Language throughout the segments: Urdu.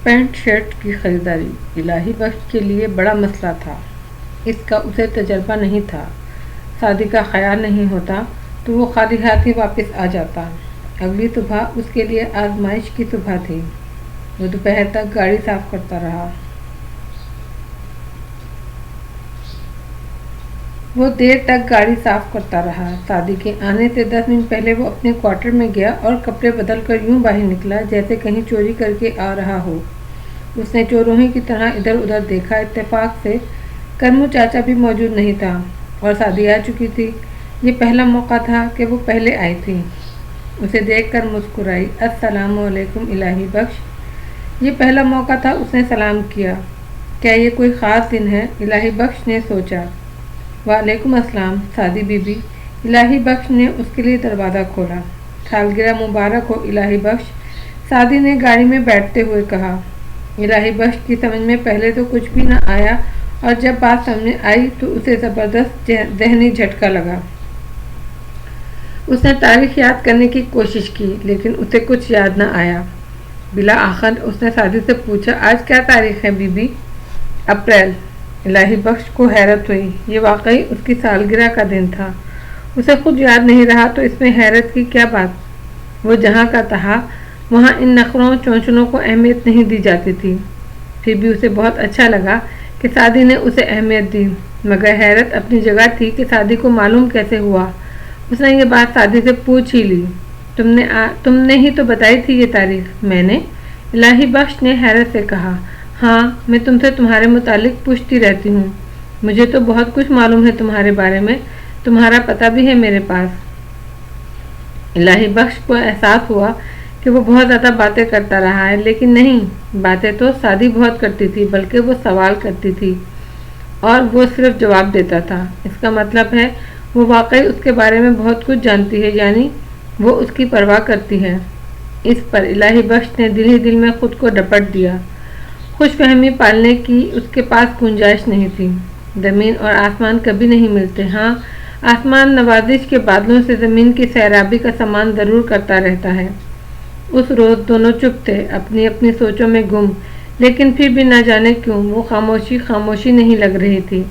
پینٹ شرٹ کی خریداری الہی بخش کے لیے بڑا مسئلہ تھا۔ اس کا اسے تجربہ نہیں تھا۔ شادی کا خیال نہیں ہوتا تو وہ خالی ہاتھ ہی واپس آ جاتا۔ اگلی صبح اس کے لیے آزمائش کی صبح تھی۔ وہ دوپہر تک گاڑی صاف کرتا رہا۔ شادی کے آنے سے 10 منٹ پہلے وہ اپنے کوارٹر میں گیا اور کپڑے بدل کر یوں باہر نکلا جیسے کہیں چوری کر کے آ رہا ہو۔ اس نے چوروہی کی طرح ادھر ادھر دیکھا۔ اتفاق سے کرمو چاچا بھی موجود نہیں تھا اور شادی آ چکی تھی۔ یہ پہلا موقع تھا کہ وہ پہلے آئی تھی۔ اسے دیکھ کر مسکرائی۔ السلام علیکم الہی بخش۔ یہ پہلا موقع تھا اس نے سلام کیا۔ کیا یہ کوئی خاص دن ہے؟ الہی بخش نے سوچا۔ وعلیکم السلام شادی بی بی۔ الہی بخش نے اس کے لیے دروازہ کھولا۔ سالگرہ مبارک ہو الہی بخش، شادی نے گاڑی میں بیٹھتے ہوئے کہا۔ الہی بخش کی سمجھ میں پہلے تو کچھ بھی نہ آیا اور جب بات سامنے آئی تو اسے زبردست ذہنی جھٹکا لگا۔ اس نے تاریخ یاد کرنے کی کوشش کی لیکن اسے کچھ یاد نہ آیا۔ بالآخر اس نے شادی سے پوچھا، آج کیا تاریخ ہے بی بی؟ اپریل۔ الہی بخش کو حیرت ہوئی۔ یہ واقعی اس کی سالگرہ کا دن تھا۔ اسے خود یاد نہیں رہا تو اس میں حیرت کی کیا بات؟ وہ جہاں کا تھا وہاں ان نخروں چونچنوں کو اہمیت نہیں دی جاتی تھی۔ پھر بھی اسے بہت اچھا لگا کہ شادی نے اسے اہمیت دی، مگر حیرت اپنی جگہ تھی کہ شادی کو معلوم کیسے ہوا۔ اس نے یہ بات شادی سے پوچھ ہی لی۔ تم نے ہی تو بتائی تھی یہ تاریخ۔ میں نے؟ الہی بخش نے حیرت سے کہا۔ ہاں، میں تم سے تمہارے متعلق پوچھتی رہتی ہوں۔ مجھے تو بہت کچھ معلوم ہے تمہارے بارے میں، تمہارا پتہ بھی ہے میرے پاس۔ الہی بخش کو احساس ہوا کہ وہ بہت زیادہ باتیں کرتا رہا ہے، لیکن نہیں، باتیں تو شادی بہت کرتی تھی، بلکہ وہ سوال کرتی تھی اور وہ صرف جواب دیتا تھا۔ اس کا مطلب ہے وہ واقعی اس کے بارے میں بہت کچھ جانتی ہے، یعنی وہ اس کی پرواہ کرتی ہے۔ اس پر الہی بخش نے دل ہی دل میں خود کو ڈپٹ دیا۔ خوش فہمی پالنے کی اس کے پاس گنجائش نہیں تھی۔ زمین اور آسمان کبھی نہیں ملتے۔ ہاں، آسمان نوازش کے بادلوں سے زمین کی سیرابی کا سامان ضرور کرتا رہتا ہے۔ اس روز دونوں چپ تھے، اپنی اپنی سوچوں میں گم، لیکن پھر بھی نہ جانے کیوں وہ خاموشی نہیں لگ رہی تھی۔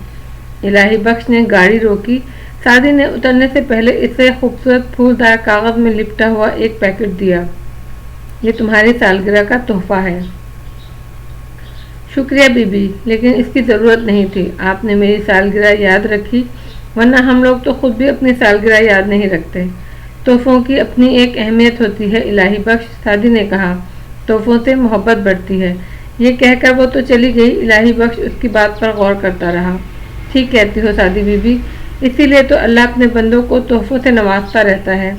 الہی بخش نے گاڑی روکی۔ شادی نے اترنے سے پہلے اسے خوبصورت پھولدار کاغذ میں لپٹا ہوا ایک پیکٹ دیا۔ یہ تمہاری سالگرہ کا تحفہ ہے۔ شکریہ بی بی، لیکن اس کی ضرورت نہیں تھی۔ آپ نے میری سالگرہ یاد رکھی، ورنہ ہم لوگ تو خود بھی اپنی سالگرہ یاد نہیں رکھتے۔ تحفوں کی اپنی ایک اہمیت ہوتی ہے الہی بخش، شادی نے کہا۔ تحفوں سے محبت بڑھتی ہے۔ یہ کہہ کر وہ تو چلی گئی۔ الہی بخش اس کی بات پر غور کرتا رہا۔ ٹھیک کہتی ہو شادی بی بی، اسی لیے تو اللہ اپنے بندوں کو تحفوں سے نوازتا رہتا ہے،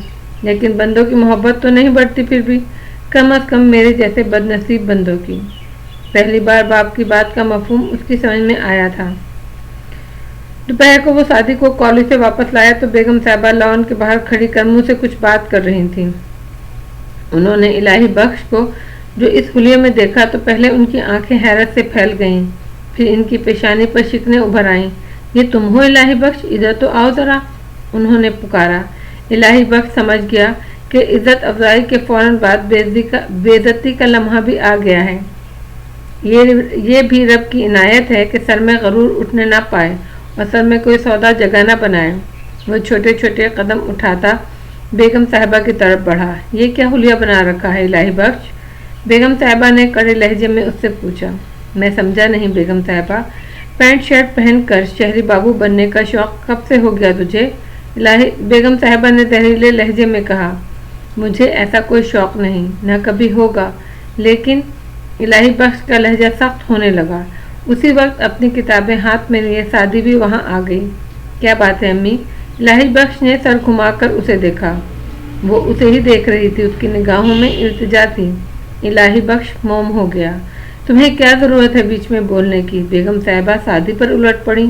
لیکن بندوں کی محبت تو نہیں بڑھتی پھر بھی، کم از کم میرے جیسے بد نصیب بندوں کی۔ پہلی بار باپ کی بات کا مفہوم اس کی سمجھ میں آیا تھا۔ دوپہر کو وہ شادی کو کالج سے واپس لایا تو بیگم صاحبہ لان کے باہر کھڑی کرمو سے کچھ بات کر رہی تھیں۔ انہوں نے الہی بخش کو جو اس حلیے میں دیکھا تو پہلے ان کی آنکھیں حیرت سے پھیل گئیں، پھر ان کی پیشانی پر شکنیں ابھر آئیں۔ یہ تم ہو الہی بخش؟ ادھر تو آؤ ذرا، انہوں نے پکارا۔ الہی بخش سمجھ گیا کہ عزت افزائی کے فوراً بعد بے عزتی کا لمحہ بھی آ گیا ہے۔ یہ بھی رب کی عنایت ہے کہ سر میں غرور اٹھنے نہ پائے اور سر میں کوئی سودا جگہ نہ بنائے۔ وہ چھوٹے چھوٹے قدم اٹھاتا بیگم صاحبہ کی طرف بڑھا۔ یہ کیا حلیہ بنا رکھا ہے الہی بخش؟ بیگم صاحبہ نے کڑے لہجے میں اس سے پوچھا۔ میں سمجھا نہیں بیگم صاحبہ، پینٹ شرٹ پہن کر شہری بابو بننے کا شوق کب سے ہو گیا تجھے؟ بیگم صاحبہ نے زہریلے لہجے میں کہا۔ مجھے ایسا کوئی شوق نہیں، نہ کبھی ہوگا، لیکن الہی بخش کا لہجہ سخت ہونے لگا۔ اسی وقت اپنی کتابیں ہاتھ میں لیے شادی بھی وہاں آ گئی۔ کیا بات ہے امی؟ الہی بخش نے سر گھما کر اسے دیکھا۔ وہ اسے ہی دیکھ رہی تھی، اس کی نگاہوں میں التجا تھی۔ الہی بخش موم ہو گیا۔ تمہیں کیا ضرورت ہے بیچ میں بولنے کی؟ بیگم صاحبہ شادی پر الٹ پڑی۔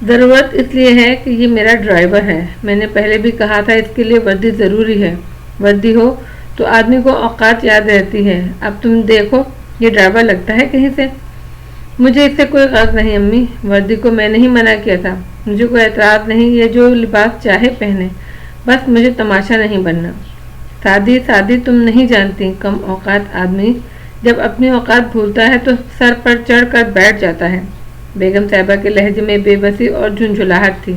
ضرورت اس لیے ہے کہ یہ میرا ڈرائیور ہے۔ میں نے پہلے بھی کہا تھا اس کے لیے وردی ضروری ہے۔ وردی ہو تو آدمی کو اوقات یاد رہتی ہے۔ اب تم دیکھو، یہ ڈرائیور لگتا ہے کہیں سے۔ مجھے اس سے کوئی غرض نہیں امی، وردی کو میں نے ہی منع کیا تھا۔ مجھے کوئی اعتراض نہیں، یہ جو لباس چاہے پہنے، بس مجھے تماشا نہیں بننا۔ شادی تم نہیں جانتی، کم اوقات آدمی جب اپنی اوقات بھولتا ہے تو سر پر چڑھ کر بیٹھ جاتا ہے۔ بیگم صاحبہ کے لہجے میں بے بسی اور جھنجھلاہٹ تھی۔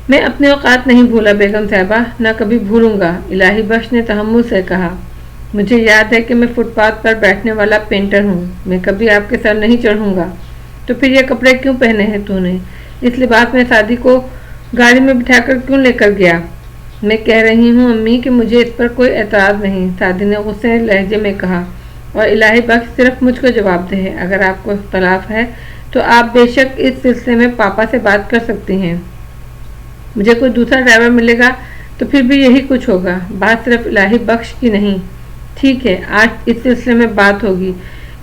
میں اپنی اوقات نہیں بھولا بیگم صاحبہ، نہ کبھی بھولوں گا، الہی بخش نے تحمل سے کہا۔ مجھے یاد ہے کہ میں فٹ پاتھ پر بیٹھنے والا پینٹر ہوں، میں کبھی آپ کے سر نہیں چڑھوں گا۔ تو پھر یہ کپڑے کیوں پہنے ہیں تو نے؟ اس لباس میں سعدی کو گاڑی میں بٹھا کر کیوں لے کر گیا؟ میں کہہ رہی ہوں امی کہ مجھے اس پر کوئی اعتراض نہیں، سعدی نے غصے لہجے میں کہا، اور الہی بخش صرف مجھ کو جواب دے، اگر آپ کو اختلاف ہے تو آپ بے شک اس سلسلے میں پاپا سے بات کر سکتی ہیں۔ مجھے کوئی دوسرا ڈرائیور ملے گا تو پھر بھی یہی کچھ ہوگا، بات صرف الہی بخش کی نہیں۔ ٹھیک ہے، آج اس سلسلے میں بات ہوگی،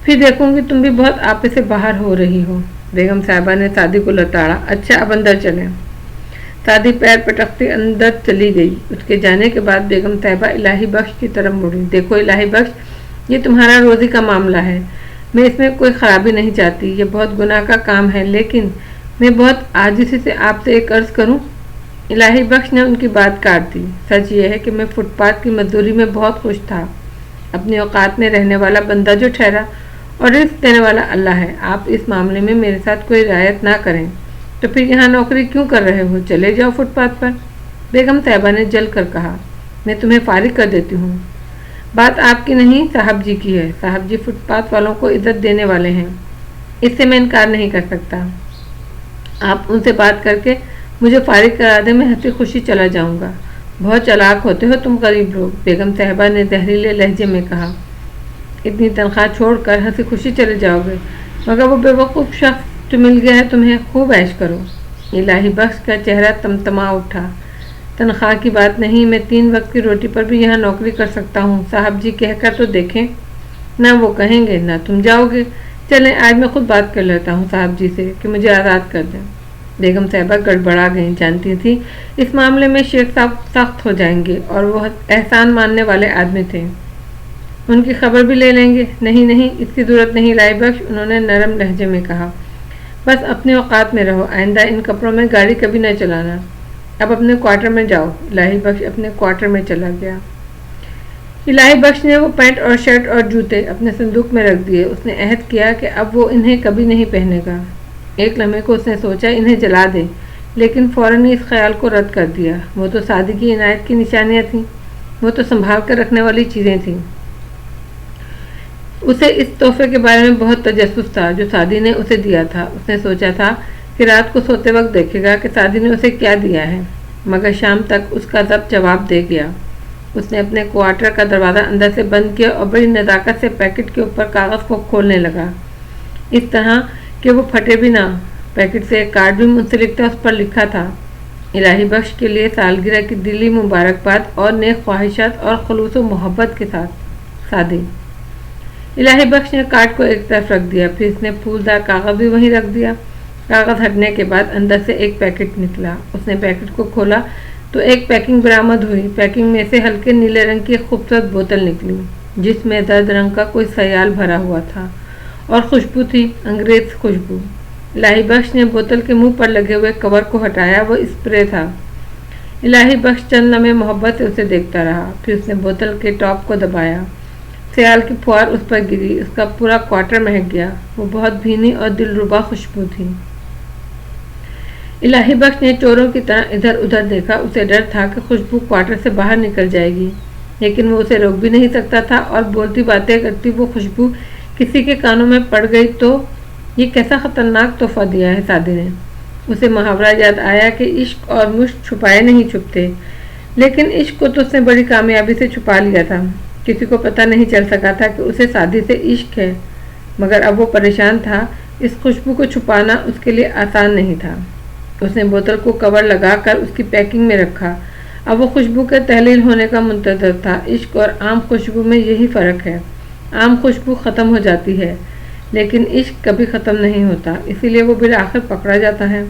پھر دیکھوں گی تم بھی بہت آپے سے باہر ہو رہی ہو۔ بیگم صاحبہ نے سعدی کو لتاڑا۔ اچھا اب اندر چلیں۔ سعدی پیر پٹکتے اندر چلی گئی۔ اس کے جانے کے بعد بیگم صاحبہ الہی بخش کی طرف مڑی۔ دیکھو الہی بخش، یہ تمہارا روزی کا معاملہ ہے، میں اس میں کوئی خرابی نہیں چاہتی، یہ بہت گناہ کا کام ہے، لیکن میں بہت عاجزی سے آپ سے ایک عرض کروں۔ الہی بخش نے ان کی بات کاٹ دی۔ سچ یہ ہے کہ میں فٹ پاتھ کی مزدوری میں بہت خوش تھا، اپنی اوقات میں رہنے والا بندہ جو ٹھہرا اور رزق دینے والا اللہ ہے۔ آپ اس معاملے میں میرے ساتھ کوئی رعایت نہ کریں تو پھر یہاں نوکری کیوں کر رہے ہو؟ چلے جاؤ فٹ پاتھ پر۔ بیگم صاحبہ نے جل کر کہا، میں تمہیں فارغ کر دیتی ہوں۔ بات آپ کی نہیں، صاحب جی کی ہے۔ صاحب جی فٹ پاتھ والوں کو عزت دینے والے ہیں، اس سے میں انکار نہیں کر سکتا۔ آپ ان سے بات کر کے مجھے فارغ کرا دیں، میں ہنسی خوشی چلا جاؤں گا۔ بہت چالاک ہوتے ہو تم غریب لوگ، بیگم صاحبہ نے زہریلے لہجے میں کہا۔ اتنی تنخواہ چھوڑ کر ہنسی خوشی چلے جاؤ گے، مگر وہ بے وقوف شخص جو مل گیا ہے تمہیں، خوب عیش کرو۔ الہی بخش کا چہرہ تمتما اٹھا۔ تنخواہ کی بات نہیں، میں 3 وقت کی روٹی پر بھی یہاں نوکری کر سکتا ہوں، صاحب جی کہہ کر تو دیکھیں۔ نہ وہ کہیں گے نہ تم جاؤ گے۔ چلیں آج میں خود بات کر لیتا ہوں صاحب جی سے کہ مجھے آزاد کر دیں۔ بیگم صاحبہ گڑبڑا گئیں، جانتی تھی اس معاملے میں شیخ صاحب سخت ہو جائیں گے اور وہ احسان ماننے والے آدمی تھے، ان کی خبر بھی لے لیں گے۔ نہیں نہیں، اس کی ضرورت نہیں الہی بخش، انہوں نے نرم لہجے میں کہا، بس اپنے اوقات میں رہو، آئندہ ان کپڑوں میں گاڑی کبھی نہ چلانا۔ اب اپنے کوارٹر میں جاؤ۔ الہی بخش اپنے کوارٹر میں چلا گیا۔ الہی بخش نے وہ پینٹ اور شرٹ اور جوتے اپنے صندوق میں رکھ دیے۔ اس نے عہد کیا کہ اب وہ انہیں کبھی نہیں پہنے گا۔ ایک لمحے کو اس نے سوچا انہیں جلا دے، لیکن فوراً اس خیال کو رد کر دیا۔ وہ تو سادگی کی عنایت کی نشانیاں تھیں، وہ تو سنبھال کر رکھنے والی چیزیں تھیں۔ اسے اس تحفے کے بارے میں بہت تجسس تھا جو سعدی نے اسے دیا تھا۔ اس نے سوچا تھا کہ رات کو سوتے وقت دیکھے گا کہ سعدی نے اسے کیا دیا ہے، مگر شام تک اس کا ضبط جواب دے گیا۔ اس نے اپنے کوارٹر کا دروازہ اندر سے بند کیا اور بڑی نزاکت سے پیکٹ کے اوپر کاغذ کو کھولنے لگا، اس طرح کہ وہ پھٹے بھی نہ۔ پیکٹ سے ایک کارڈ بھی منسلک تھا، اس پر لکھا تھا، الہی بخش کے لیے سالگرہ کی دلی مبارکباد اور نیک خواہشات اور خلوص و محبت کے ساتھ، سعدی۔ الہی بخش نے کارڈ کو ایک طرف رکھ دیا، پھر اس نے پھولدار کاغذ بھی وہیں رکھ دیا۔ کاغذ ہٹنے کے بعد اندر سے ایک پیکٹ نکلا۔ اس نے پیکٹ کو کھولا تو ایک پیکنگ برآمد ہوئی۔ پیکنگ میں سے ہلکے نیلے رنگ کی ایک خوبصورت بوتل نکلی جس میں زرد رنگ کا کوئی سیال بھرا ہوا تھا اور خوشبو تھی، انگریز خوشبو۔ الہی بخش نے بوتل کے منہ پر لگے ہوئے کور کو ہٹایا، وہ اسپرے تھا۔ الہی بخش چند لمحے محبت سے اسے دیکھتا رہا، پھر اس نے بوتل کے ٹاپ کو دبایا۔ سیال کی پھوار اس پر گری، اس کا پورا کوارٹر مہک گیا۔ وہ بہت بھینی اور دلربا خوشبو تھی۔ الہی بخش نے چوروں کی طرح ادھر ادھر دیکھا، اسے ڈر تھا کہ خوشبو کوارٹر سے باہر نکل جائے گی، لیکن وہ اسے روک بھی نہیں سکتا تھا، اور بولتی باتیں کرتی وہ خوشبو کسی کے کانوں میں پڑ گئی تو یہ کیسا خطرناک تحفہ دیا ہے سعدی نے۔ اسے محاورہ یاد آیا کہ عشق اور مشق چھپائے نہیں چھپتے، لیکن عشق کو تو اس نے بڑی کامیابی سے چھپا لیا تھا۔ کسی کو پتہ نہیں چل سکا تھا کہ اسے سعدی سے عشق ہے، مگر اب وہ پریشان تھا، اس خوشبو کو چھپانا اس کے لیے آسان نہیں تھا۔ اس نے بوتل کو کور لگا کر اس کی پیکنگ میں رکھا۔ اب وہ خوشبو کے تحلیل ہونے کا منتظر تھا۔ عشق اور عام خوشبو میں یہی فرق ہے، عام خوشبو ختم ہو جاتی ہے لیکن عشق کبھی ختم نہیں ہوتا، اسی لیے وہ بالآخر پکڑا جاتا ہے۔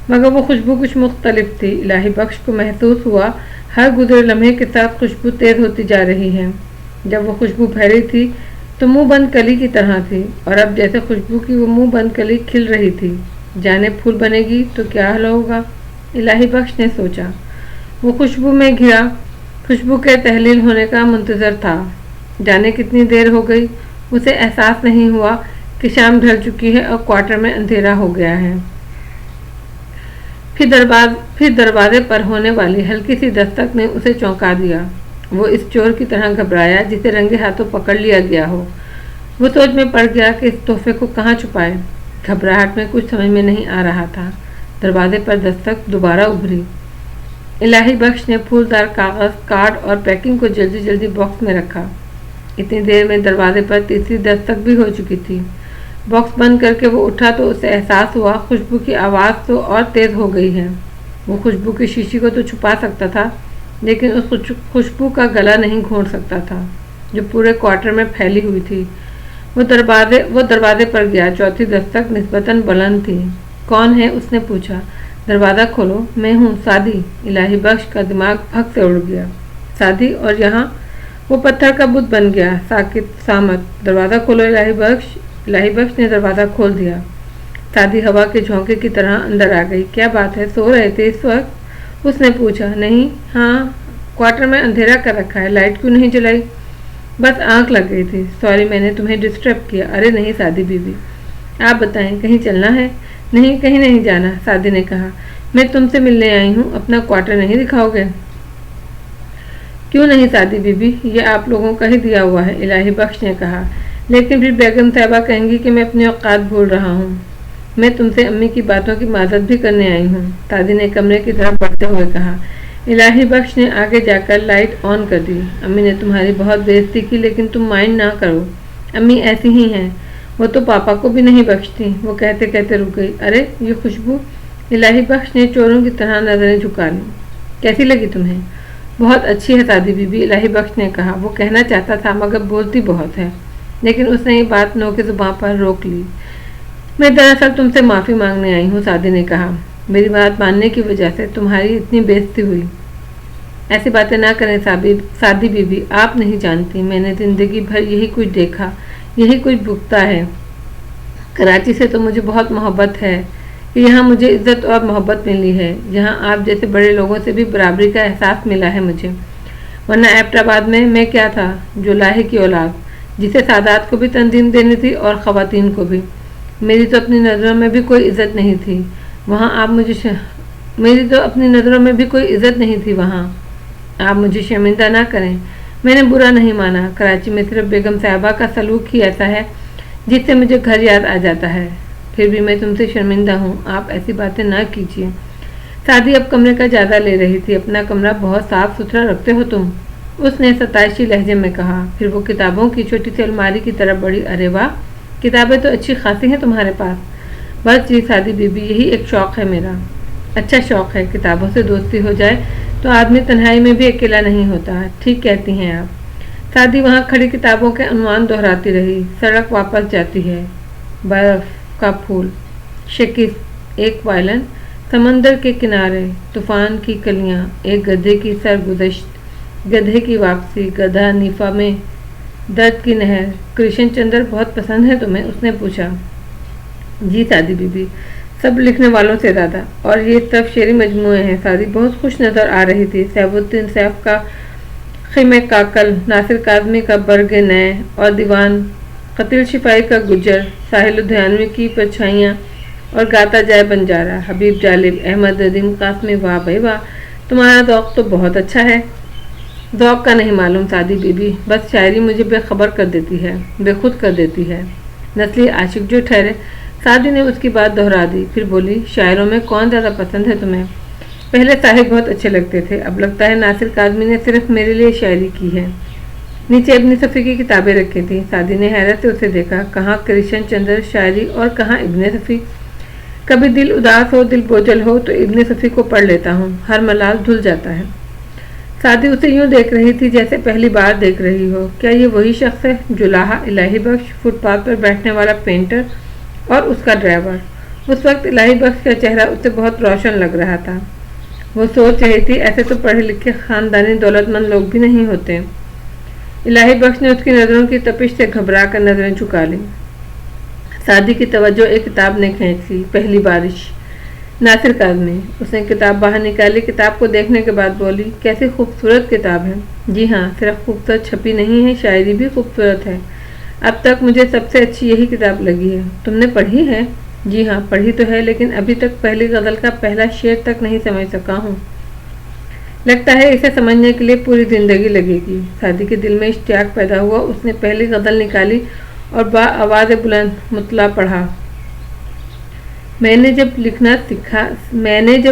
مگر وہ خوشبو کچھ مختلف تھی۔ الہی بخش کو محسوس ہوا ہر گزرے لمحے کے ساتھ خوشبو تیز ہوتی جا رہی ہے۔ جب وہ خوشبو پھیلی تھی تو منہ بند کلی کی طرح تھی، اور اب جیسے خوشبو کی وہ منہ بند کلی کھل رہی تھی۔ جانے پھول بنے گی تو کیا حل ہوگا، الہی بخش نے سوچا۔ وہ خوشبو میں گھرا، خوشبو کے تحلیل ہونے کا منتظر تھا۔ جانے کتنی دیر ہو گئی، اسے احساس نہیں ہوا کہ شام ڈھل چکی ہے اور کوارٹر میں اندھیرا ہو گیا ہے۔ پھر دروازے پر ہونے والی ہلکی سی دستک نے اسے چونکا دیا۔ وہ اس چور کی طرح گھبرایا جسے رنگے ہاتھوں پکڑ لیا گیا ہو۔ وہ سوچ میں پڑ گیا کہ اس تحفے کو کہاں چھپائے۔ گھبراہٹ میں کچھ سمجھ میں نہیں آ رہا تھا۔ دروازے پر دستک دوبارہ ابھری۔ الہی بخش نے پھولدار کاغذ، کارڈ اور پیکنگ کو جلدی جلدی باکس میں رکھا۔ اتنی دیر میں دروازے پر تیسری دستک بھی ہو چکی تھی۔ باکس بند کر کے وہ اٹھا تو اسے احساس ہوا خوشبو کی آواز تو اور تیز ہو گئی ہے۔ وہ خوشبو کی شیشی کو تو چھپا سکتا تھا لیکن اس خوشبو کا گلا نہیں گھونٹ سکتا تھا جو پورے کوارٹر میں پھیلی ہوئی تھی۔ وہ دروازے پر گیا۔ چوتھی دستک نسبتاً بلند تھی۔ کون ہے؟ اس نے پوچھا۔ دروازہ کھولو، میں ہوں، سعدی۔ الہی بخش کا دماغ بھگ سے اڑ گیا۔ سعدی؟ اور یہاں؟ وہ پتھر کا بت بن گیا۔ ساکت، صامت۔ دروازہ کھولو الہی بخش۔ الہی بخش نے دروازہ کھول دیا۔ سعدی ہوا کے جھونکے کی طرح اندر آ گئی۔ کیا بات ہے، سو رہے تھے اس وقت؟ اس نے پوچھا۔ نہیں، ہاں، کوارٹر میں اندھیرا کر رکھا ہے، لائٹ کیوں نہیں جلائی؟ بس آنکھ لگ گئی تھی، سوری میں نے تمہیں ڈسٹرب کیا۔ ارے نہیں سعدی بی بی، آپ بتائیں کہیں چلنا ہے؟ نہیں، کہیں نہیں جانا، سعدی نے کہا۔ میں تم سے ملنے آئی ہوں، اپنا کوارٹر نہیں دکھاؤ گے؟ کیوں نہیں سعدی بی بی، یہ آپ لوگوں کا ہی دیا ہوا ہے، الہی بخش نے کہا۔ لیکن پھر بیگم صاحبہ کہیں گی کہ میں اپنے اوقات بھول رہا ہوں۔ میں تم سے امی کی باتوں کی معذرت بھی کرنے آئی ہوں، سعدی نے کمرے کی طرف بڑھتے ہوئے کہا۔ الہی بخش نے آگے جا کر لائٹ آن کر دی۔ امی نے تمہاری بہت بےعزتی کی لیکن تم مائنڈ نہ کرو، امی ایسی ہی ہیں، وہ تو پاپا کو بھی نہیں بخشتی۔ وہ کہتے کہتے رک گئی۔ ارے یہ خوشبو! الہی بخش نے چوروں کی طرح نظریں جھکا لیں۔ کیسی لگی تمہیں؟ بہت اچھی ہے سعدی بی بی، الہی بخش نے کہا۔ وہ کہنا چاہتا تھا مگر بولتی بہت ہے، لیکن اس نے یہ بات نو کے زباں پر روک لی۔ میں دراصل تم سے معافی مانگنے آئی ہوں، سعدی نے کہا۔ میری بات ماننے کی وجہ سے تمہاری اتنی بےعزتی ہوئی۔ ایسی باتیں نہ کریں سعدی بی بی، آپ نہیں جانتی میں نے زندگی بھر یہی کچھ دیکھا، یہی کچھ بھگتا ہے۔ کراچی سے تو مجھے بہت محبت ہے کہ یہاں مجھے عزت اور محبت ملی ہے، یہاں آپ جیسے بڑے لوگوں سے بھی برابری کا احساس ملا ہے مجھے، ورنہ ایبٹ آباد میں کیا تھا، جو لاہے کی اولاد، جسے سادات کو بھی تنظیم دینی تھی اور خواتین کو بھی۔ میری تو اپنی نظروں میں بھی کوئی عزت نہیں تھی وہاں، آپ مجھے شرمندہ نہ کریں، میں نے برا نہیں مانا، کراچی میں صرف بیگم صاحبہ کا سلوک ہی ایسا ہے جس سے مجھے گھر یاد آ جاتا ہے، پھر بھی میں تم سے شرمندہ ہوں، آپ ایسی باتیں نہ کیجیے۔ سعدی اب کمرے کا جائزہ لے رہی تھی۔ اپنا کمرہ بہت صاف ستھرا رکھتے ہو تم، اس نے ستائشی لہجے میں کہا۔ پھر وہ کتابوں کی چھوٹی سی الماری کی طرف بڑھی۔ ارے واہ، کتابیں تو اچھی خاصی ہیں تمہارے پاس۔ بس جی سعدی بی بی، یہی ایک شوق ہے میرا، اچھا شوق ہے، کتابوں سے دوستی ہو جائے تو آدمی تنہائی میں بھی اکیلا نہیں ہوتا۔ ٹھیک کہتی ہیں آپ۔ سعدی وہاں کھڑی کتابوں کے عنوان دہراتی رہی۔ سڑک واپس جاتی ہے، برف کا پھول، شکست، ایک وائلن، سمندر کے کنارے، طوفان کی کلیاں، ایک گدھے کی سرگزشت، گدھے کی واپسی، گدھا نیفا میں، درد کی نہر۔ کرشن چندر بہت پسند ہے تمہیں؟ اس نے پوچھا۔ جی سعدی بی بی، سب لکھنے والوں سے زیادہ، اور یہ سب شعری مجموعے ہیں۔ سعدی بہت خوش نظر آ رہی تھی۔ سیف الدین سیف کا خیمہ کاکل، ناصر کاظمی کا برگ نئے اور دیوان، قتیل شفائی کا گجر، ساحل الدھیانوی کی پرچھائیاں اور گاتا جائے بنجارا، حبیب جالب، احمد ندیم قاسمی۔ واہ بھائی واہ، تمہارا ذوق تو بہت اچھا ہے۔ ذوق کا نہیں معلوم سعدی بی بی، بس شاعری مجھے بے خبر کر دیتی ہے، بے خود کر دیتی ہے، نسلی عاشق جو ٹھہرے۔ سعدی نے اس کی بات دہرا دی، پھر بولی، شاعروں میں کون زیادہ پسند ہے تمہیں؟ پہلے طاہر بہت اچھے لگتے تھے، اب لگتا ہے ناصر کاظمی نے صرف میرے لیے شاعری کی ہے۔ نیچے ابن صفی کی کتابیں رکھی تھیں۔ سعدی نے حیرت سے اسے دیکھا۔ کہاں کرشن چندر شاعری اور کہاں ابن صفی؟ کبھی دل اداس ہو، دل بوجھل ہو تو ابن صفی کو پڑھ لیتا ہوں، ہر ملال دھل جاتا ہے۔ سعدی اسے یوں دیکھ رہی تھی جیسے پہلی بار دیکھ رہی ہو۔ کیا یہ وہی شخص ہے جو لاہا الہی بخش، فٹ پاتھ پر بیٹھنے والا پینٹر اور اس کا ڈرائیور؟ اس وقت الہی بخش کا چہرہ اسے بہت روشن لگ رہا تھا۔ وہ سوچ رہی تھی ایسے تو پڑھے لکھے خاندانی دولت مند لوگ بھی نہیں ہوتے۔ الہی بخش نے اس کی نظروں کی تپش سے گھبرا کر نظریں جھکا لیں۔ سعدی کی توجہ ایک کتاب نے کھینچ لی، پہلی بارش۔ ناصر کاظمی۔ اس نے کتاب باہر نکالی، کتاب کو دیکھنے کے بعد بولی، کیسی خوبصورت کتاب ہے۔ جی ہاں، صرف خوبصورت چھپی نہیں ہے، شاعری بھی خوبصورت ہے۔ اب تک مجھے سب سے اچھی یہی کتاب لگی ہے۔ تم نے پڑھی ہے؟ جی ہاں، پڑھی تو ہے، لیکن ابھی تک پہلی غزل کا پہلا شعر تک نہیں سمجھ سکا ہوں۔ لگتا ہے اسے سمجھنے کے لیے پوری زندگی لگے گی۔ سعدی کے دل میں اشتیاق پیدا ہوا، اس نے پہلی غزل نکالی اور بآواز بلند مطلع پڑھا۔ میں نے جب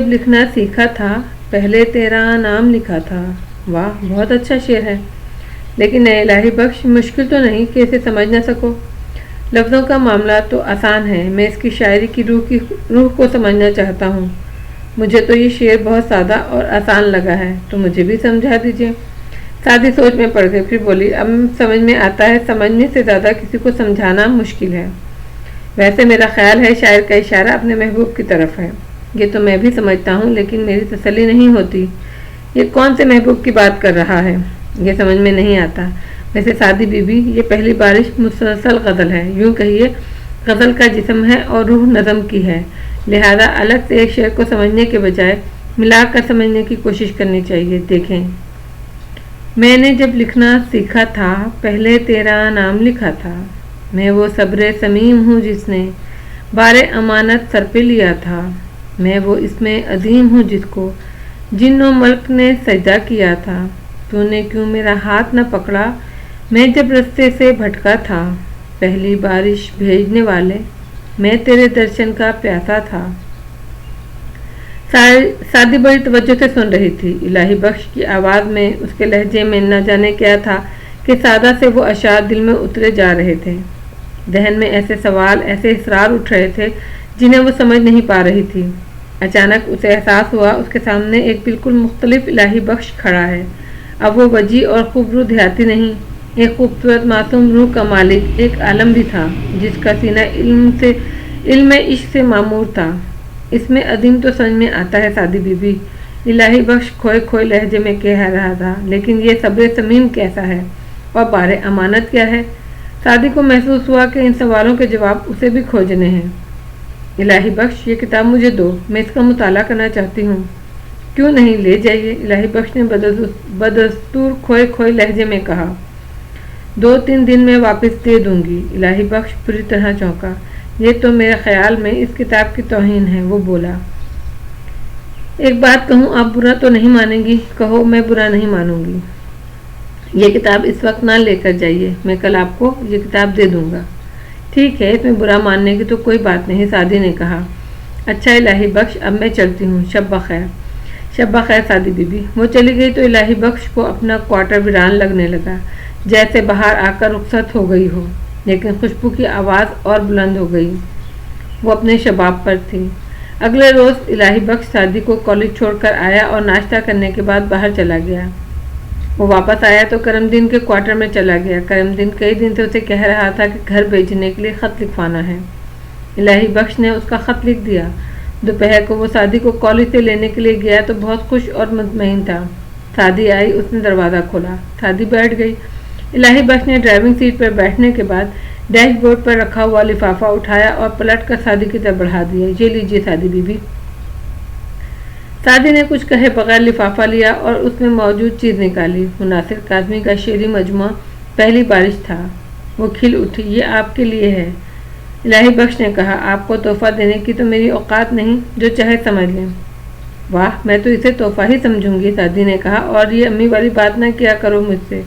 لکھنا سیکھا تھا، پہلے تیرا نام لکھا تھا۔ واہ، بہت اچھا شعر ہے، لیکن اے الہی بخش، مشکل تو نہیں کہ اسے سمجھ نہ سکو؟ لفظوں کا معاملہ تو آسان ہے، میں اس کی شاعری کی روح کو سمجھنا چاہتا ہوں۔ مجھے تو یہ شعر بہت سادہ اور آسان لگا ہے، تو مجھے بھی سمجھا دیجیے۔ سعدی سوچ میں پڑ گئی، پھر بولی، اب سمجھ میں آتا ہے، سمجھنے سے زیادہ کسی کو سمجھانا مشکل ہے۔ ویسے میرا خیال ہے شاعر کا اشارہ اپنے محبوب کی طرف ہے۔ یہ تو میں بھی سمجھتا ہوں، لیکن میری تسلی نہیں ہوتی۔ یہ کون سے محبوب کی بات کر رہا ہے؟ یہ سمجھ میں نہیں آتا۔ ویسے سعدی بی بی، یہ پہلی بارش مسلسل غزل ہے، یوں کہیے غزل کا جسم ہے اور روح نظم کی ہے، لہذا الگ سے ایک شعر کو سمجھنے کے بجائے ملا کر سمجھنے کی کوشش کرنی چاہیے۔ دیکھیں، میں نے جب لکھنا سیکھا تھا، پہلے تیرا نام لکھا تھا۔ میں وہ صبر سمیم ہوں جس نے بار امانت سر پہ لیا تھا۔ میں وہ اسم عظیم ہوں جس کو جن و ملک نے سجدہ کیا تھا۔ تو نے کیوں میرا ہاتھ نہ پکڑا، میں جب رستے سے بھٹکا تھا۔ پہلی بارش بھیجنے والے، میں تیرے درشن کا پیاسا تھا۔ سعدی بڑی توجہ سے سن رہی تھی۔ الہی بخش کی آواز میں، اس کے لہجے میں نہ جانے کیا تھا کہ سادہ سے وہ اشعار دل میں اترے جا رہے تھے۔ ذہن میں ایسے سوال، ایسے اصرار اٹھ رہے تھے جنہیں وہ سمجھ نہیں پا رہی تھی۔ اچانک اسے احساس ہوا اس کے سامنے ایک بالکل مختلف الہی بخش کھڑا ہے۔ اب وہ وجی اور خوبرو دیہاتی نہیں، ایک خوبصورت معصوم روح کا مالک، ایک عالم بھی تھا جس کا سینہ علم عشق سے معمور تھا۔ اس میں عظیم تو سمجھ میں آتا ہے سعدی بی بی، الہی بخش کھوئے کھوئے لہجے میں کہہ رہا تھا، لیکن یہ صبر سمیم کیسا ہے اور بار امانت کیا ہے؟ سعدی کو محسوس ہوا کہ ان سوالوں کے جواب اسے بھی کھوجنے ہیں۔ الہی بخش، یہ کتاب مجھے دو، میں اس کا مطالعہ کرنا چاہتی ہوں۔ کیوں نہیں، لے جائیے، الہی بخش نے بدستور کھوئے کھوئے لہجے میں کہا۔ 2-3 دن میں واپس دے دوں گی۔ الہی بخش پوری طرح چونکا۔ یہ تو میرے خیال میں اس کتاب کی توہین ہے، وہ بولا۔ ایک بات کہوں، آپ برا تو نہیں مانیں گی؟ کہو، میں برا نہیں مانوں گی۔ یہ کتاب اس وقت نہ لے کر جائیے، میں کل آپ کو یہ کتاب دے دوں گا۔ ٹھیک ہے، اس میں برا ماننے کی تو کوئی بات نہیں، سعدی نے کہا۔ اچھا الہی بخش، اب میں چلتی ہوں، شب بخیر۔ شب بخیر سعدی بی بی۔ وہ چلی گئی تو الہی بخش کو اپنا کوارٹر ویران لگنے لگا، جیسے باہر آ کر رخصت ہو گئی ہو، لیکن خوشبو کی آواز اور بلند ہو گئی۔ وہ اپنے شباب پر تھی۔ اگلے روز الہی بخش سعدی کو کالج چھوڑ کر آیا اور ناشتہ کرنے کے بعد باہر چلا گیا۔ وہ واپس آیا تو کرم دین کے کوارٹر میں چلا گیا۔ کرم دین کئی دن سے اسے کہہ رہا تھا کہ گھر بھیجنے کے لیے خط لکھوانا ہے۔ الہی بخش نے اس کا خط لکھ دیا۔ دوپہر کو وہ سعدی کو کالج سے لینے کے لیے گیا تو بہت خوش اور مطمئن تھا۔ سعدی آئی، اس نے دروازہ کھولا، سعدی بیٹھ گئی۔ الہی بخش نے ڈرائیونگ سیٹ پر بیٹھنے کے بعد ڈیش بورڈ پر رکھا ہوا لفافہ اٹھایا اور پلٹ کر سعدی کی طرف بڑھا دیا۔ یہ لیجیے سعدی بی بی۔ سعدی نے کچھ کہے بغیر لفافہ لیا اور اس میں موجود چیز نکالی۔ وہ ناصر کاظمی کا شعری مجموعہ پہلی بارش تھا۔ وہ کھل اٹھی۔ یہ آپ کے لیے ہے، الہی بخش نے کہا۔ آپ کو تحفہ دینے کی تو میری اوقات نہیں، جو چاہے سمجھ لیں۔ واہ، میں تو اسے تحفہ ہی سمجھوں گی، سعدی نے کہا، اور یہ امی والی بات نہ کیا کرو مجھ سے۔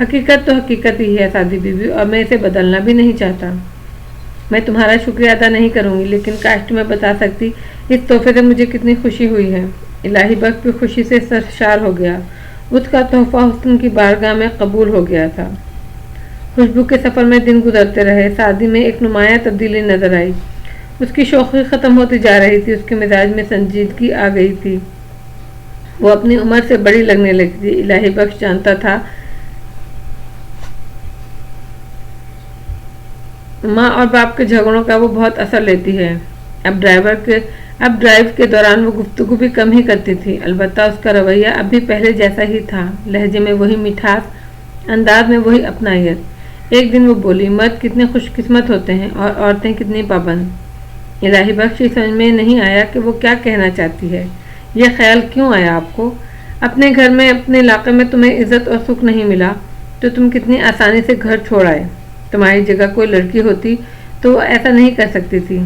حقیقت تو حقیقت ہی ہے سعدی بی بی، اور میں اسے بدلنا بھی نہیں چاہتا۔ میں تمہارا شکریہ ادا نہیں کروں گی، لیکن کاش تمہیں بتا سکتی اس تحفے سے مجھے کتنی خوشی ہوئی ہے۔ الہی بخش بھی خوشی سے سرشار ہو گیا۔ اس کا تحفہ حسن کی بارگاہ میں قبول ہو گیا تھا۔ خوشبو کے سفر میں دن گزرتے رہے۔ سعدی میں ایک نمایاں تبدیلی نظر آئی۔ اس کی شوخی ختم ہوتی جا رہی تھی، اس کے مزاج میں سنجیدگی آ گئی تھی، وہ اپنی عمر سے بڑی لگنے لگی تھی۔ الہی بخش جانتا تھا ماں اور باپ کے جھگڑوں کا وہ بہت اثر لیتی ہے۔ اب ڈرائیو کے دوران وہ گفتگو بھی کم ہی کرتی تھی، البتہ اس کا رویہ اب بھی پہلے جیسا ہی تھا، لہجے میں وہی مٹھاس، انداز میں وہی اپنائیت۔ ایک دن وہ بولی، مرد کتنے خوش قسمت ہوتے ہیں اور عورتیں کتنی پابند۔ الہی بخش سمجھ میں نہیں آیا کہ وہ کیا کہنا چاہتی ہے۔ یہ خیال کیوں آیا آپ کو؟ اپنے گھر میں، اپنے علاقے میں تمہیں عزت اور سکھ نہیں ملا تو تم کتنی آسانی سے گھر چھوڑ آئے۔ تمہاری جگہ کوئی لڑکی ہوتی تو وہ ایسا نہیں کر سکتی تھی۔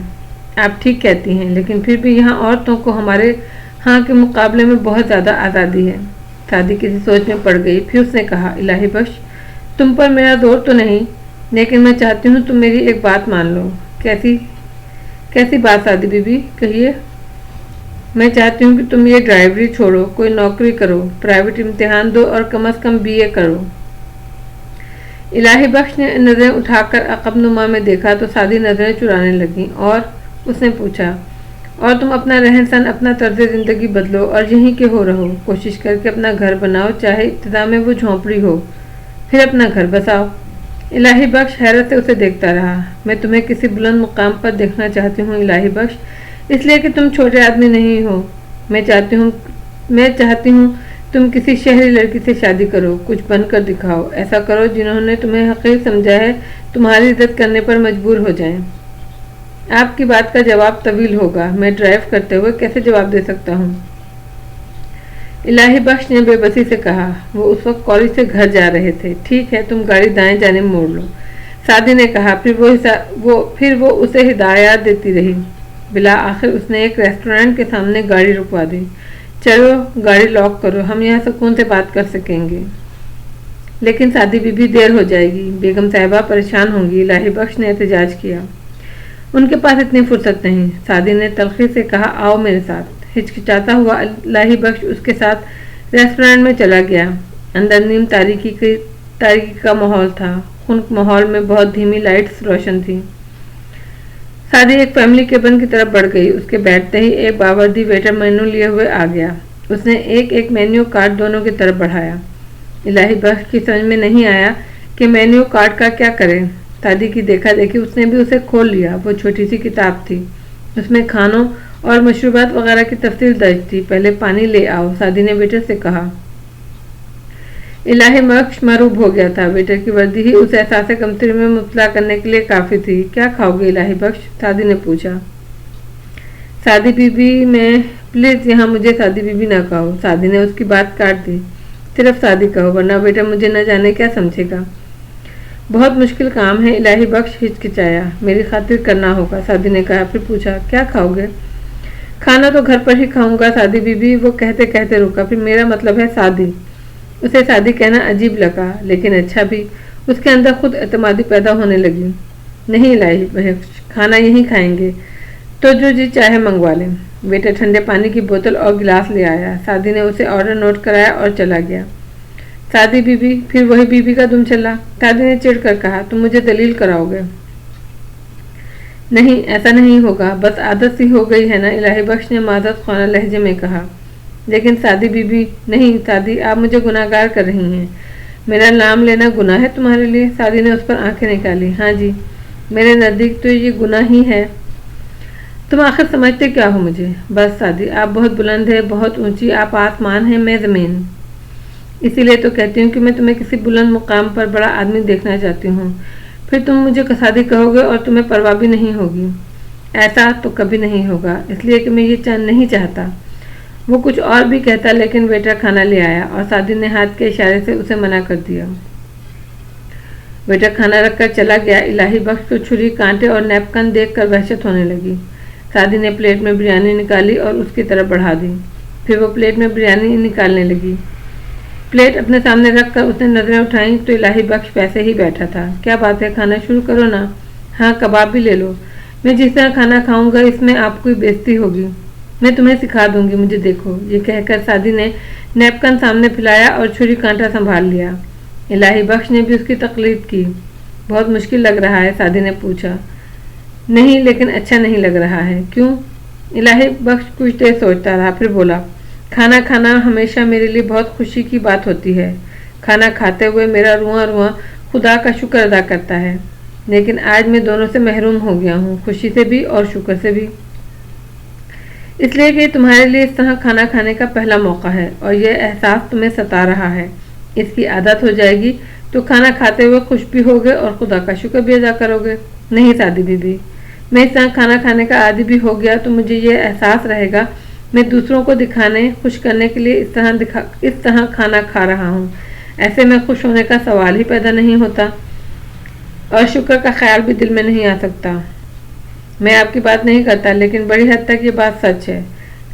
آپ ٹھیک کہتی ہیں، لیکن پھر بھی یہاں عورتوں کو ہمارے ہاں کے مقابلے میں بہت زیادہ آزادی ہے۔ سعدی کسی سوچ میں پڑ گئی، پھر اس نے کہا، الہی بخش تم پر میرا زور تو نہیں، لیکن میں چاہتی ہوں تم میری ایک بات مان لو۔ کیسی بات سعدی بی بی؟ کہیے۔ میں چاہتی ہوں کہ تم یہ ڈرائیوری چھوڑو، کوئی نوکری کرو، پرائیویٹ امتحان دو اور کم از کم BA کرو۔ الہی بخش نے نظریں اٹھا کر عقب نما میں دیکھا تو سعدی نظریں چرانے لگیں اور اس نے پوچھا، اور تم اپنا رہن سہن، اپنا طرز زندگی بدلو اور یہیں کے ہو رہو، کوشش کر کے اپنا گھر بناؤ، چاہے ابتدا میں وہ جھونپڑی ہو، پھر اپنا گھر بساؤ۔ الہی بخش حیرت سے اسے دیکھتا رہا۔ میں تمہیں کسی بلند مقام پر دیکھنا چاہتی ہوں الہی بخش، اس لیے کہ تم چھوٹے آدمی نہیں ہو۔ میں چاہتی ہوں تم کسی شہری لڑکی سے شادی کرو، کچھ بن کر دکھاؤ، ایسا کرو جنہوں نے تمہیں حقیر سمجھا ہے تمہاری عزت کرنے پر مجبور ہو جائیں۔ آپ کی بات کا جواب طویل ہوگا، میں ڈرائیو کرتے ہوئے کیسے جواب دے سکتا ہوں؟ الہی بخش نے بے بسی سے کہا۔ وہ اس وقت کالج سے گھر جا رہے تھے۔ ٹھیک ہے، تم گاڑی دائیں جانب موڑ لو، سعدی نے کہا۔ پھر وہ اسے ہدایات دیتی رہی۔ بالآخر اس نے ایک ریسٹورینٹ کے سامنے گاڑی رکوا دی۔ چلو گاڑی لاک کرو، ہم یہاں سکون سے بات کر سکیں گے۔ لیکن سعدی بی بی دیر ہو جائے گی، بیگم صاحبہ پریشان ہوں گی، الہی بخش نے احتجاج کیا۔ ان کے پاس اتنی فرصت نہیں، سعدی نے تلخی سے کہا، آؤ میرے ساتھ۔ ہچکچاتا ہوا الہی بخش اس کے ساتھ ریسٹورینٹ میں چلا گیا۔ اندر نیم تاریکی کا ماحول تھا، خنک ماحول میں بہت دھیمی لائٹس روشن تھی۔ سعدی ایک فیملی کیبن کی طرف بڑھ گئی۔ اس کے بیٹھتے ہی ایک باوردی ویٹر مینو لیے ہوئے آ گیا۔ اس نے ایک مینیو کارڈ دونوں کی طرف بڑھایا۔ الہی بخش کی سمجھ میں نہیں آیا کہ مینیو کارڈ کا کیا کرے۔ سعدی کی دیکھا دیکھی اس نے بھی اسے کھول لیا۔ وہ چھوٹی سی کتاب تھی، اس میں کھانوں اور مشروبات وغیرہ کی تفصیل درج تھی۔ پہلے پانی لے آؤ، سعدی نے ویٹر سے کہا۔ الہی بخش مرعوب ہو گیا تھا۔ ویٹر کی وردی ہی اس احساس کمتری میں مبتلا کرنے کے لیے کافی تھی۔ کیا کھاؤ گے الہی بخش؟ سعدی نے پوچھا۔ سعدی بی بی میں پلیز یہاں مجھے سعدی بی بی نہ کہو، سعدی نے اس کی بات کاٹ دی۔ صرف سعدی کہو، ورنہ بیٹا مجھے نہ جانے کیا سمجھے گا۔ بہت مشکل کام ہے، الہی بخش ہچکچایا۔ میری خاطر کرنا ہوگا، سعدی نے کہا۔ پھر پوچھا، کیا کھاؤ گے؟ کھانا تو گھر پر ہی کھاؤں گا سعدی بی بی، وہ کہتے کہتے رکا۔ پھر میرا مطلب ہے سعدی۔ اسے سعدی کہنا عجیب لگا، لیکن اچھا بھی۔ اس کے اندر خود اعتمادی پیدا ہونے لگی۔ نہیں الہی بخش، کھانا یہیں کھائیں گے، تو جو جی چاہے منگوا لیں۔ ویٹر ٹھنڈے پانی کی بوتل اور گلاس لے آیا۔ سعدی نے اسے آرڈر نوٹ کرایا اور چلا گیا۔ سعدی بی بی، پھر وہی بی بی کا دم چلا۔ سعدی نے چڑھ کر کہا، تم مجھے دلیل کراؤ گے؟ نہیں، ایسا نہیں ہوگا، بس عادت سی ہو گئی ہے نا، الہی بخش نے معذرت خواہ لہجے میں کہا۔ لیکن سعدی بی بی، نہیں سعدی، آپ مجھے گناہگار کر رہی ہیں۔ میرا نام لینا گناہ ہے تمہارے لیے؟ سعدی نے اس پر آنکھیں نکالی۔ ہاں جی، میرے نزدیک تو یہ گناہ ہی ہے۔ تم آخر سمجھتے کیا ہو مجھے؟ بس سعدی، آپ بہت بلند ہے، بہت اونچی، آپ آسمان ہیں، میں زمین۔ اسی لیے تو کہتی ہوں کہ میں تمہیں کسی بلند مقام پر بڑا آدمی دیکھنا چاہتی ہوں۔ پھر تم مجھے سعدی کہو گے اور تمہیں پرواہ بھی نہیں ہوگی۔ ایسا تو کبھی نہیں ہوگا، اس لیے کہ میں یہ نہیں چاہتا۔ وہ کچھ اور بھی کہتا، لیکن ویٹر کھانا لے آیا اور سعدی نے ہاتھ کے اشارے سے اسے منع کر دیا۔ ویٹر کھانا رکھ کر چلا گیا۔ الہی بخش کو چھری، کانٹے اور نیپکن دیکھ کر وحشت ہونے لگی۔ سعدی نے پلیٹ میں بریانی نکالی اور اس کی طرف بڑھا دی۔ پھر وہ پلیٹ میں بریانی نکالنے لگی۔ پلیٹ اپنے سامنے رکھ کر اس نے نظریں اٹھائیں تو الہی بخش ویسے ہی بیٹھا تھا۔ کیا بات ہے، کھانا شروع کرو نا۔ ہاں، کباب بھی لے لو۔ میں جس طرح کھانا کھاؤں گا اس میں آپ کو بےعزتی ہوگی۔ میں تمہیں سکھا دوں گی، مجھے دیکھو۔ یہ کہہ کر سعدی نے نیپکن سامنے پھیلایا اور چھری کانٹا سنبھال لیا۔ الہی بخش نے بھی اس کی تقلید کی۔ بہت مشکل لگ رہا ہے، سعدی نے پوچھا۔ نہیں، لیکن اچھا نہیں لگ رہا ہے۔ کیوں؟ الہی بخش کچھ دیر سوچتا رہا، پھر بولا، کھانا کھانا ہمیشہ میرے لیے بہت خوشی کی بات ہوتی ہے۔ کھانا کھاتے ہوئے میرا رواں رواں خدا کا شکر ادا کرتا ہے، لیکن آج میں دونوں سے محروم ہو گیا ہوں، خوشی سے بھی اور شکر سے بھی۔ اس لیے کہ تمہارے لیے اس طرح کھانا کھانے کا پہلا موقع ہے اور یہ احساس تمہیں ستا رہا ہے۔ اس کی عادت ہو جائے گی تو کھانا کھاتے ہوئے خوش بھی ہوگے اور خدا کا شکر بھی ادا کرو گے۔ نہیں سعدی بی بی، میں اس طرح کھانا کھانے کا عادی بھی ہو گیا تو مجھے یہ احساس رہے گا میں دوسروں کو دکھانے خوش کرنے کے لیے اس طرح کھانا کھا رہا ہوں، ایسے میں خوش ہونے کا سوال ہی پیدا نہیں ہوتا اور شکر کا خیال بھی دل میں نہیں آ سکتا۔ میں آپ کی بات نہیں کرتا لیکن بڑی حد تک یہ بات سچ ہے۔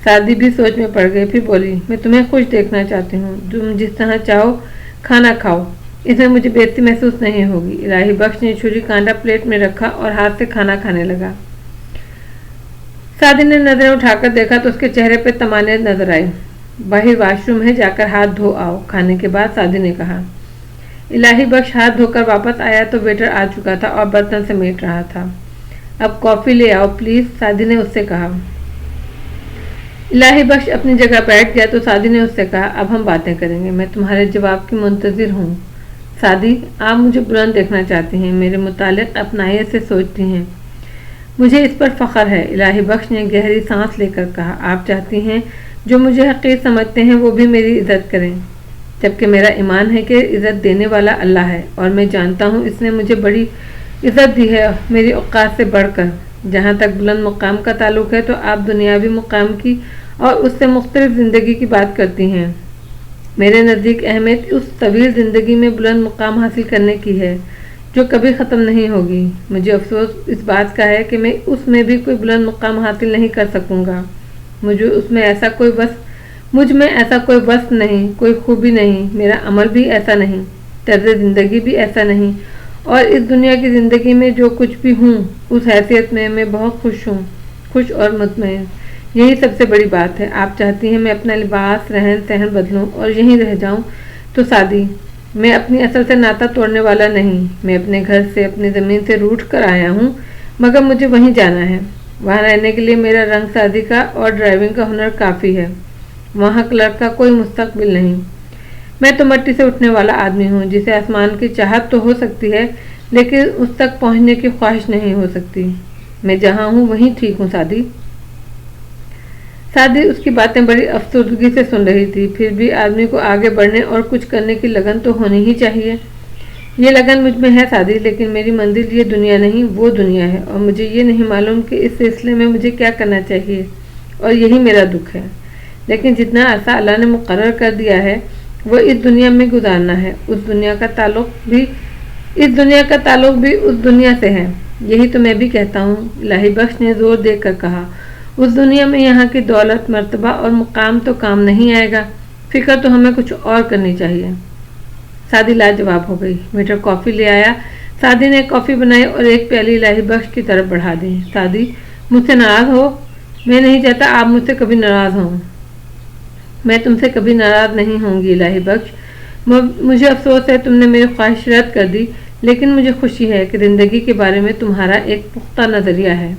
سعدی بھی سوچ میں پڑ گئی، پھر بولی، میں تمہیں خوش دیکھنا چاہتی ہوں، تم جس طرح چاہو کھانا کھاؤ، اس میں مجھے بے عزتی محسوس نہیں ہوگی۔ الہی بخش نے چھری کانٹا پلیٹ میں رکھا اور ہاتھ سے کھانا کھانے لگا۔ سعدی نے نظریں اٹھا کر دیکھا تو اس کے چہرے پہ طمانینت نظر آئی۔ باہر واش روم ہے، جا کر ہاتھ دھو آؤ، کھانے کے بعد سعدی نے کہا۔ الہی بخش ہاتھ دھو کر واپس آیا تو ویٹر آ چکا تھا اور برتن سمیٹ رہا تھا۔ اب کافی لے آؤ پلیز، سعدی نے اس سے کہا۔ الہی بخش اپنی جگہ بیٹھ گیا تو سعدی نے اس سے کہا، اب ہم باتیں کریں گے، میں تمہارے جواب کی منتظر ہوں۔ سعدی، آپ مجھے بلند دیکھنا چاہتی ہیں، میرے متعلق اپنائیت سے سوچتی ہیں، مجھے اس پر فخر ہے۔ الہی بخش نے گہری سانس لے کر کہا، آپ چاہتی ہیں جو مجھے حقیر سمجھتے ہیں وہ بھی میری عزت کریں، جبکہ میرا ایمان ہے کہ عزت دینے والا اللہ ہے اور میں جانتا ہوں اس نے مجھے بڑی عزت دی ہے میری اوقات سے بڑھ کر۔ جہاں تک بلند مقام کا تعلق ہے تو آپ دنیاوی مقام کی اور اس سے مختلف زندگی کی بات کرتی ہیں۔ میرے نزدیک اہمیت اس طویل زندگی میں بلند مقام حاصل کرنے کی ہے جو کبھی ختم نہیں ہوگی۔ مجھے افسوس اس بات کا ہے کہ میں اس میں بھی کوئی بلند مقام حاصل نہیں کر سکوں گا۔ مجھ میں ایسا کوئی وصف نہیں، کوئی خوبی نہیں، میرا عمل بھی ایسا نہیں، طرز زندگی بھی ایسا نہیں، اور اس دنیا کی زندگی میں جو کچھ بھی ہوں اس حیثیت میں بہت خوش اور مطمئن۔ یہی سب سے بڑی بات ہے۔ آپ چاہتی ہیں میں اپنا لباس، رہن سہن بدلوں اور یہیں رہ جاؤں تو سعدی، میں اپنی اصل سے ناطہ توڑنے والا نہیں، میں اپنے گھر سے، اپنی زمین سے روٹھ کر آیا ہوں، مگر مجھے وہیں جانا ہے۔ وہاں رہنے کے لیے میرا رنگ سازی کا اور ڈرائیونگ کا ہنر کافی ہے، وہاں کلرک کا کوئی مستقبل نہیں۔ میں تو مٹی سے اٹھنے والا آدمی ہوں جسے آسمان کی چاہت تو ہو سکتی ہے لیکن اس تک پہنچنے کی خواہش نہیں ہو سکتی۔ میں جہاں ہوں وہیں ٹھیک ہوں سعدی۔ سعدی اس کی باتیں بڑی افسردگی سے سن رہی تھی۔ پھر بھی آدمی کو آگے بڑھنے اور کچھ کرنے کی لگن تو ہونی ہی چاہیے۔ یہ لگن مجھ میں ہے سعدی، لیکن میری منزل یہ دنیا نہیں وہ دنیا ہے اور مجھے یہ نہیں معلوم کہ اس سلسلے میں مجھے کیا کرنا چاہیے، اور یہی میرا دکھ ہے۔ لیکن جتنا عرصہ اللہ نے مقرر کر دیا ہے وہ اس دنیا میں گزارنا ہے، اس دنیا کا تعلق بھی اس دنیا سے ہے۔ یہی تو میں بھی کہتا ہوں، الہی بخش نے زور دے کر کہا۔ اس دنیا میں یہاں کی دولت، مرتبہ اور مقام تو کام نہیں آئے گا، فکر تو ہمیں کچھ اور کرنی چاہیے۔ سعدی لاجواب ہو گئی۔ ویٹر کافی لے آیا۔ سعدی نے کافی بنائی اور ایک پیالی الہی بخش کی طرف بڑھا دی۔ سعدی، مجھ سے ناراض ہو؟ میں نہیں چاہتا آپ مجھ سے کبھی ناراض ہوں۔ میں تم سے کبھی ناراض نہیں ہوں گی الہی بخش، مجھے افسوس ہے تم نے میری خواہش رد کر دی، لیکن مجھے خوشی ہے کہ زندگی کے بارے میں تمہارا ایک پختہ نظریہ ہے،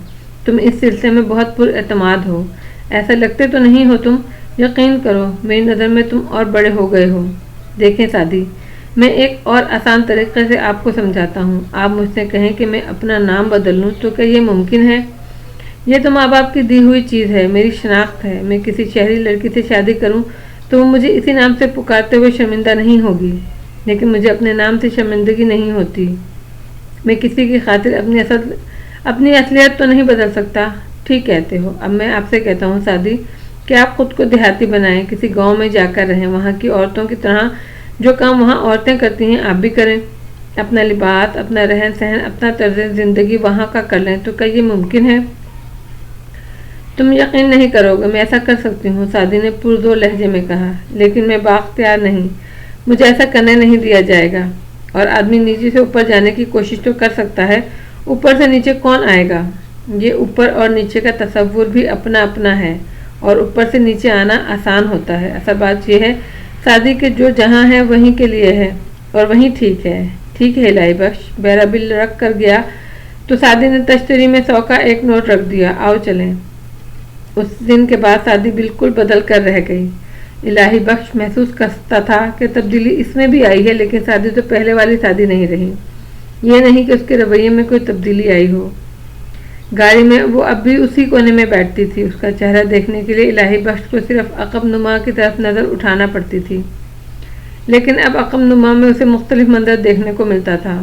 تم اس سلسلے میں بہت پر اعتماد ہو، ایسا لگتے تو نہیں ہو تم، یقین کرو میری نظر میں تم اور بڑے ہو گئے ہو۔ دیکھیں سعدی، میں ایک اور آسان طریقے سے آپ کو سمجھاتا ہوں، آپ مجھ سے کہیں کہ میں اپنا نام بدل لوں تو کیا یہ ممکن ہے؟ یہ تو ماں باپ کی دی ہوئی چیز ہے، میری شناخت ہے۔ میں کسی شہری لڑکی سے شادی کروں تو وہ مجھے اسی نام سے پکارتے ہوئے شرمندہ نہیں ہوگی، لیکن مجھے اپنے نام سے شرمندگی نہیں ہوتی۔ میں کسی کی خاطر اپنی اصلیت تو نہیں بدل سکتا۔ ٹھیک کہتے ہو۔ اب میں آپ سے کہتا ہوں سعدی کہ آپ خود کو دیہاتی بنائیں، کسی گاؤں میں جا کر رہیں، وہاں کی عورتوں کی طرح جو کام وہاں عورتیں کرتی ہیں آپ بھی کریں، اپنا لباس، اپنا رہن سہن، اپنا طرز زندگی وہاں کا کر لیں، تو کیا یہ ممکن ہے؟ تم یقین نہیں کرو گے میں ایسا کر سکتی ہوں، سعدی نے پرزور لہجے میں کہا، لیکن میں بااختیار نہیں، مجھے ایسا کرنے نہیں دیا جائے گا۔ اور آدمی نیچے سے اوپر جانے کی کوشش تو کر سکتا ہے، اوپر سے نیچے کون آئے گا؟ یہ اوپر اور نیچے کا تصور بھی اپنا اپنا ہے، اور اوپر سے نیچے آنا آسان ہوتا ہے۔ اصل بات یہ ہے سعدی کہ جو جہاں ہے وہیں کے لیے ہے اور وہیں ٹھیک ہے۔ ٹھیک ہے الہی بخش، بیرا بل رکھ کر گیا تو سعدی نے تشتری میں 100 کا ایک نوٹ رکھ دیا۔ آؤ چلیں۔ اس دن کے بعد سعدی بالکل بدل کر رہ گئی۔ الہی بخش محسوس کرتا تھا کہ تبدیلی اس میں بھی آئی ہے، لیکن سعدی تو پہلے والی سعدی نہیں رہی۔ یہ نہیں کہ اس کے رویے میں کوئی تبدیلی آئی ہو۔ گاڑی میں وہ اب بھی اسی کونے میں بیٹھتی تھی، اس کا چہرہ دیکھنے کے لیے الہی بخش کو صرف عقب نما کی طرف نظر اٹھانا پڑتی تھی، لیکن اب عقب نما میں اسے مختلف منظر دیکھنے کو ملتا تھا۔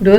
2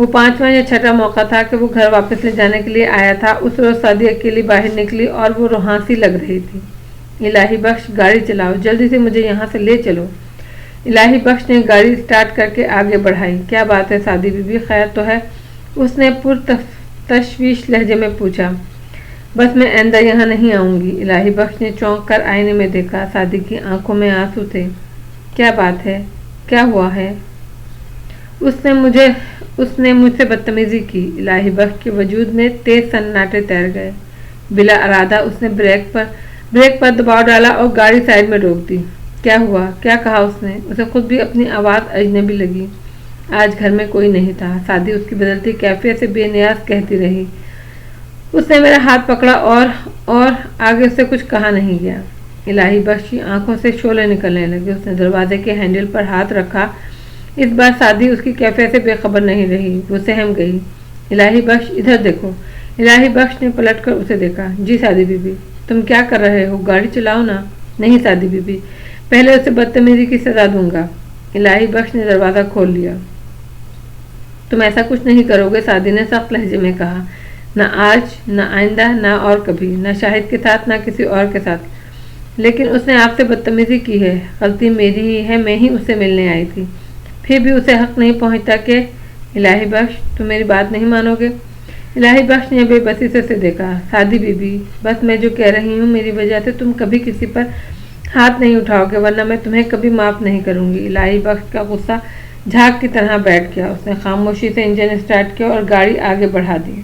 وہ 5واں یا 6واں موقع تھا کہ وہ گھر واپس لے جانے کے لیے آیا تھا۔ اس روز سعدی اکیلی باہر نکلی اور وہ روحانسی لگ رہی تھی۔ الہی بخش گاڑی چلاؤ، جلدی سے مجھے یہاں سے لے چلو۔ الہی بخش نے گاڑی سٹارٹ کر کے آگے بڑھائی۔ کیا بات ہے سعدی بی بی، خیر تو ہے؟ اس نے تشویش لہجے میں پوچھا۔ بس میں آئندہ یہاں نہیں آؤں گی۔ الہی بخش نے چونک کر آئینے میں دیکھا، سعدی کی آنکھوں میں آنسو تھے۔ کیا بات ہے؟ کیا ہوا ہے؟ اس نے مجھ سے بدتمیزی کی۔ الہی بخش کے وجود میں تیز سناٹے تیر گئے۔ بلا ارادہ اس نے بریک پر دباؤ ڈالا اور گاڑی سائیڈ میں روک دی۔ کیا ہوا؟ کیا کہا اس نے؟ اسے خود بھی اپنی آواز اجنبی لگی۔ آج گھر میں کوئی نہیں تھا، سعدی اس کی بدلتی کیفیت سے بے نیاز کہتی رہی۔ اس نے میرا ہاتھ پکڑا اور آگے اس سے کچھ کہا نہیں گیا۔ الہی بخش کی آنکھوں سے شعلے نکلنے لگے۔ اس نے دروازے کے ہینڈل پر ہاتھ رکھا۔ اس بار سعدی اس کی کیفیت سے بے خبر نہیں رہی، وہ سہم گئی۔ الہی بخش ادھر دیکھو۔ الہی بخش نے پلٹ کر اسے دیکھا۔ جی سعدی بی بی، تم کیا کر رہے ہو؟ گاڑی چلاؤ نا۔ نہیں سعدی بی بی، پہلے اسے بدتمیزی کی سزا دوں گا۔ الہی بخش نے دروازہ کھول لیا۔ تم ایسا کچھ نہیں کرو گے، سعدی نے سخت لہجے میں کہا۔ نہ آج، نہ آئندہ، نہ اور کبھی، نہ شاہد کے ساتھ، نہ کسی اور کے ساتھ۔ لیکن اس نے آپ سے بدتمیزی کی ہے، غلطی میری ہی ہے، میں ہی اس سے ملنے آئی تھی۔ پھر بھی اسے حق نہیں پہنچتا کہ… الہی بخش، تم میری بات نہیں مانو گے؟ الہی بخش نے بے بسی سے اسے دیکھا۔ سعدی بی بی، بس میں جو کہہ رہی ہوں، میری وجہ سے تم کبھی کسی پر ہاتھ نہیں اٹھاؤ گے، ورنہ میں تمہیں کبھی معاف نہیں کروں گی۔ الہی بخش کا غصہ جھاگ کی طرح بیٹھ گیا۔ اس نے خاموشی سے انجن سٹارٹ کیا اور گاڑی آگے بڑھا دی۔